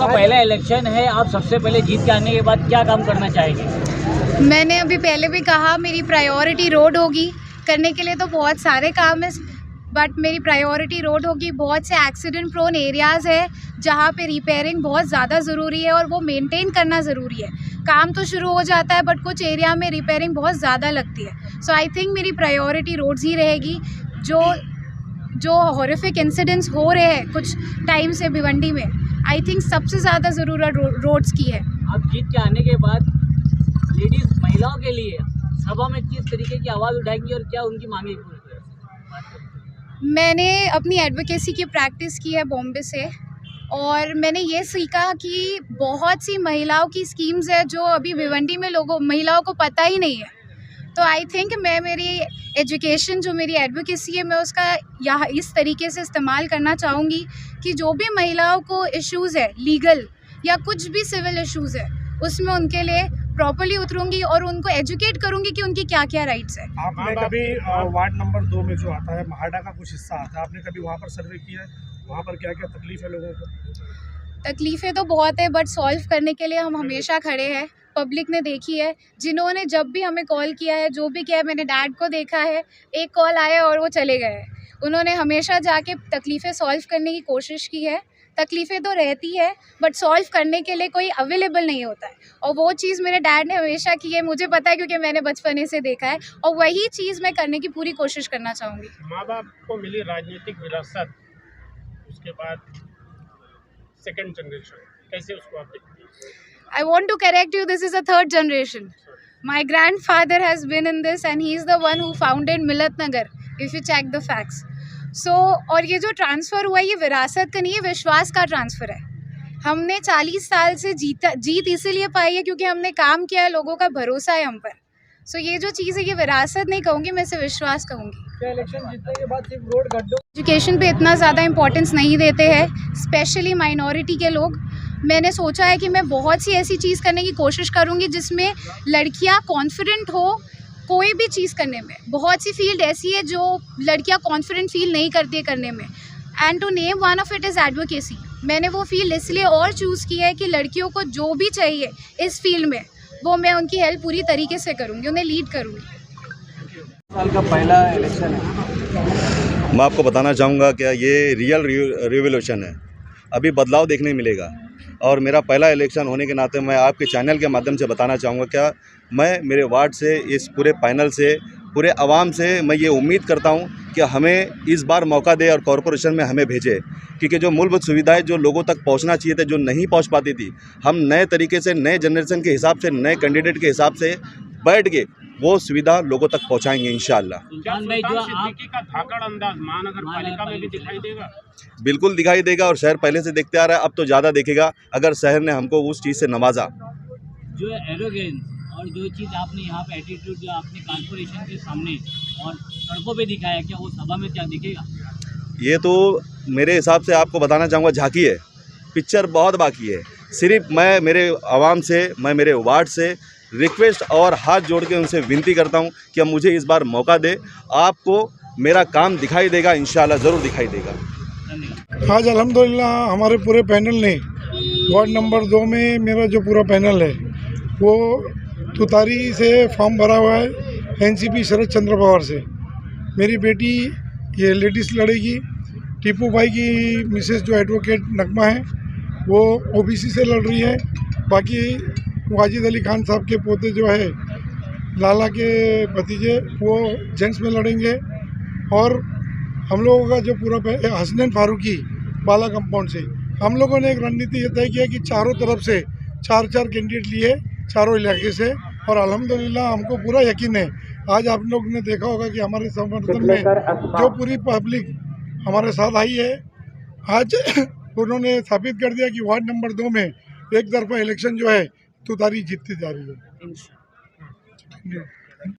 आपका पहला इलेक्शन है, आप सबसे पहले जीत के आने के बाद क्या काम करना चाहेंगे? मैंने अभी पहले भी कहा मेरी प्रायोरिटी रोड होगी। करने के लिए तो बहुत सारे काम है, बट मेरी प्रायोरिटी रोड होगी। बहुत से एक्सीडेंट प्रोन एरियाज़ है जहाँ पे रिपेयरिंग बहुत ज़्यादा ज़रूरी है और वो मेंटेन करना ज़रूरी है। काम तो शुरू हो जाता है बट कुछ एरिया में रिपेयरिंग बहुत ज़्यादा लगती है। सो आई थिंक मेरी प्रायोरिटी रोड्स ही रहेगी। जो हॉरिफिक इंसिडेंट्स हो रहे हैं कुछ टाइम से भिवंडी में, आई थिंक सबसे ज़्यादा ज़रूरत रोड्स की है। आप जीत के आने के बाद लेडीज़ महिलाओं के लिए सभा में किस तरीके की आवाज़ उठाएंगी और क्या उनकी मांगे पूरी करेंगी? मैंने अपनी एडवोकेसी की प्रैक्टिस की है बॉम्बे से, और मैंने ये सीखा कि बहुत सी महिलाओं की स्कीम्स है जो अभी भिवंडी में महिलाओं को पता ही नहीं है। तो आई थिंक मैं मेरी एजुकेशन, जो मेरी एडवोकेसी है, मैं उसका यहाँ इस तरीके से इस्तेमाल करना चाहूँगी कि जो भी महिलाओं को इश्यूज़ है लीगल या कुछ भी सिविल इश्यूज़ है, उसमें उनके लिए प्रॉपर्ली उतरूँगी और उनको एजुकेट करूँगी कि उनकी क्या क्या राइट्स है। आपने कभी वार्ड नंबर 2 में जो आता है महाडा का कुछ हिस्सा आता है, आपने कभी वहाँ पर सर्वे किया है? वहाँ पर क्या क्या तकलीफ है लोगों को? तकलीफ़ें तो बहुत है बट सॉल्व करने के लिए हम हमेशा खड़े हैं। पब्लिक ने देखी है, जिन्होंने जब भी हमें कॉल किया है, जो भी किया है, मैंने डैड को देखा है, एक कॉल आया और वो चले गए। उन्होंने हमेशा जाके तकलीफ़ें सॉल्व करने की कोशिश की है। तकलीफ़ें तो रहती है बट सॉल्व करने के लिए कोई अवेलेबल नहीं होता है, और वो चीज़ मेरे डैड ने हमेशा की है। मुझे पता है क्योंकि मैंने बचपने से देखा है, और वही चीज़ मैं करने की पूरी कोशिश करना चाहूँगी। माँ बाप को मिली राजनीतिक विरासत, उसके बाद सेकंड जनरेशन, कैसे उसको आप देखते हैं? I want to correct you, this is a third generation. My grandfather has been in this and he is the one who founded Millat Nagar, if you check the facts. So, और ये जो transfer हुआ, ये विरासत का नहीं है, विश्वास का ट्रांसफ़र है। हमने 40 साल से जीत इसीलिए पाई है क्योंकि हमने काम किया है, लोगों का भरोसा है हम पर। सो ये जो चीज़ है, ये विरासत नहीं कहूँगी, मैं इसे विश्वास कहूँगी। इलेक्शन जीतने के बाद सिर्फ रोड गड्ढों एजुकेशन पे इतना ज़्यादा इंपॉर्टेंस नहीं देते हैं, स्पेशली माइनॉरिटी के लोग। मैंने सोचा है कि मैं बहुत सी ऐसी चीज़ करने की कोशिश करूँगी जिसमें लड़कियाँ कॉन्फिडेंट हो कोई भी चीज़ करने में। बहुत सी फील्ड ऐसी है जो लड़कियाँ कॉन्फिडेंट फील नहीं करती है करने में, and to name one of it is advocacy. मैंने वो फील्ड इसलिए और चूज़ की है कि लड़कियों को जो भी चाहिए इस फील्ड में, वो मैं उनकी हेल्प पूरी तरीके से करूँगी, उन्हें लीड करूँगी। साल का पहला इलेक्शन है, मैं आपको बताना चाहूँगा क्या ये रियल रिवोल्यूशन है। अभी बदलाव देखने मिलेगा, और मेरा पहला इलेक्शन होने के नाते मैं आपके चैनल के माध्यम से बताना चाहूँगा क्या मैं मेरे वार्ड से, इस पूरे पैनल से, पूरे आवाम से मैं ये उम्मीद करता हूँ कि हमें इस बार मौका दे और कॉरपोरेशन में हमें भेजे, क्योंकि जो मूलभूत सुविधाएं जो लोगों तक पहुँचना चाहिए थे, जो नहीं पहुँच पाती थी, हम नए तरीके से, नए जनरेशन के हिसाब से, नए कैंडिडेट के हिसाब से बैठ के वो सुविधा लोगों तक पहुंचाएंगे इंशाअल्लाह। सुल्तान भाई, जो सिद्दीकी का धाकड़ अंदाज महानगर पालिका में भी दिखाई देगा? बिल्कुल दिखाई देगा, और शहर पहले से देखते आ रहा है, अब तो ज़्यादा देखेगा अगर शहर ने हमको उस चीज़ से नवाजा। जो एरोगेंस और जो चीज़ आपने यहाँ पे एटीट्यूड जो आपने कॉर्पोरेशन के सामने और सड़कों पे दिखाया, क्या वो सभा में क्या दिखेगा? ये तो मेरे हिसाब से आपको बताना चाहूँगा झांकी है, पिक्चर बहुत बाकी है। सिर्फ मैं मेरे आवाम से, मैं मेरे वार्ड से रिक्वेस्ट और हाथ जोड़ के उनसे विनती करता हूं कि अब मुझे इस बार मौका दे, आपको मेरा काम दिखाई देगा, इंशाल्लाह ज़रूर दिखाई देगा। आज अल्हम्दुलिल्लाह हमारे पूरे पैनल ने वार्ड नंबर 2 में, मेरा जो पूरा पैनल है वो तुतारी से फॉर्म भरा हुआ है, एनसीपी शरद चंद्र पवार से। मेरी बेटी ये लेडीज़ लड़ेगी, टीपू भाई की मिसेस जो एडवोकेट नगमा है वो ओबीसी से लड़ रही है। बाकी वाजिद अली खान साहब के पोते जो है लाला के भतीजे, वो जेंट्स में लड़ेंगे। और हम लोगों का जो पूरा हसनैन फारूकी बाला कंपाउंड से, हम लोगों ने एक रणनीति ये तय किया कि चारों तरफ से 4-4 कैंडिडेट लिए, चारों इलाके से, और अल्हम्दुलिल्लाह हमको पूरा यकीन है। आज आप लोग ने देखा होगा कि हमारे समर्थन में जो पूरी पब्लिक हमारे साथ आई है, आज उन्होंने साबित कर दिया कि वार्ड नंबर 2 में एक तरफा इलेक्शन जो है तुतारी जीतती जा रही है।